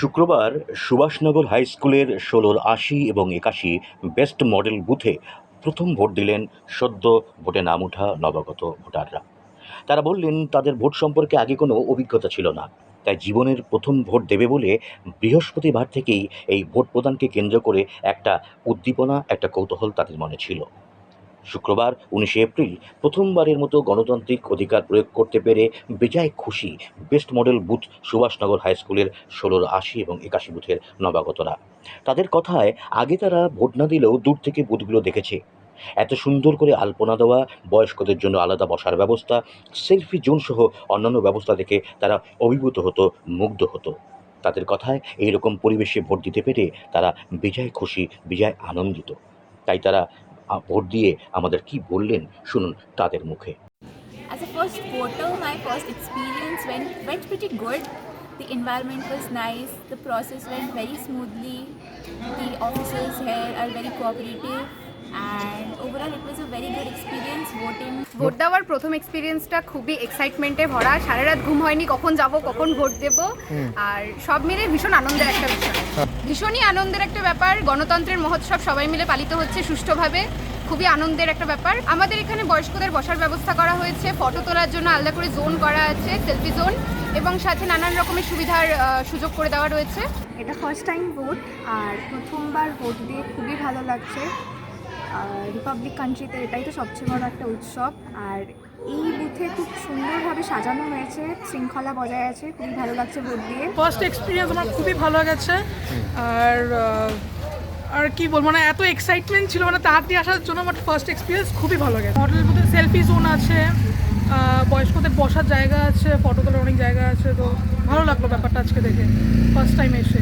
শুক্রবার সুভাষনগর হাই স্কুলের ১৬র ৮০ এবং ৮১ বেস্ট মডেল বুথে প্রথম ভোট দিলেন সদ্য ভোটে নাম ওঠা নবাগত ভোটাররা। তারা বললেন তাদের ভোট সম্পর্কে আগে কোনো অভিজ্ঞতা ছিল না, তাই জীবনের প্রথম ভোট দেবে বলে বৃহস্পতিবার থেকেই এই ভোট প্রদানকে কেন্দ্র করে একটা উদ্দীপনা, একটা কৌতূহল তাদের মনে ছিল। শুক্রবার ১৯শে এপ্রিল প্রথমবারের মতো গণতান্ত্রিক অধিকার প্রয়োগ করতে পেরে বেজায় খুশি best model booth Subhashnagar high স্কুলের ১৬র ৮০ এবং ৮১ বুথের নবাগতরা। তাদের কথায় আগে তারা ভোট না দিলেও দূর থেকে বুথগুলো দেখেছে। এত সুন্দর করে আলপনা দেওয়া, বয়স্কদের জন্য আলাদা বসার ব্যবস্থা, সেলফি জোন সহ অন্যান্য ব্যবস্থা দেখে তারা অভিভূত হতো, মুগ্ধ হতো। তাদের কথায় এইরকম পরিবেশে ভোট দিতে পেরে তারা বেজায় খুশি, বেজায় আনন্দিত। তাই তারা ভোট দিয়ে আমাদের কি বললেন শুনুন তাদের মুখে। As a first voter, my first experience went pretty good. The environment was nice, the process went very smoothly, the officers here are very cooperative, and overall it was a very good experience voting. Vote দেওয়ার প্রথম এক্সপিরিয়েন্সটা খুবই এক্সাইটমেন্টে ভরা। সারা রাত ঘুম হয়নি, কখন যাব কখন ভোট দেব, আর সব মিলে ভীষণ আনন্দের একটা বিষয়, ভীষণই আনন্দের একটা ব্যাপার। গণতন্ত্রের মহোৎসব সবাই মিলে পালিত হচ্ছে সুষ্ঠুভাবে, খুবই আনন্দের একটা ব্যাপার। আমাদের এখানে বয়স্কদের বসার ব্যবস্থা করা হয়েছে, ফটো তোলার জন্য আলাদা করে জোন করা আছে, সেলফি জোন, এবং সাথে নানান রকমের সুবিধার সুযোগ করে দেওয়া রয়েছে। এটা ফার্স্ট টাইম ভোট, আর প্রথমবার ভোট দিয়ে খুবই ভালো লাগছে। রিপাবলিক কান্ট্রিতে এটাই তো সবচেয়ে বড় একটা উৎসব, আর এই বুথে খুব সুন্দরভাবে সাজানো হয়েছে, শৃঙ্খলা বজায় আছে, খুবই ভালো লাগছে ভোট দিয়ে। ফার্স্ট এক্সপিরিয়েন্স আমার খুবই ভালো গেছে, আর আর কি বলবো, মানে এত এক্সাইটমেন্ট ছিল, মানে তাড়াতাড়ি আসার জন্য আমার ফার্স্ট এক্সপিরিয়েন্স খুবই ভালো গেছে। মডেলের মধ্যে সেলফি জোন আছে, বয়স্কদের বসার জায়গা আছে, ফটো তোলার অনেক জায়গা আছে, তো ভালো লাগলো ব্যাপারটা আজকে দেখে ফার্স্ট টাইম এসে।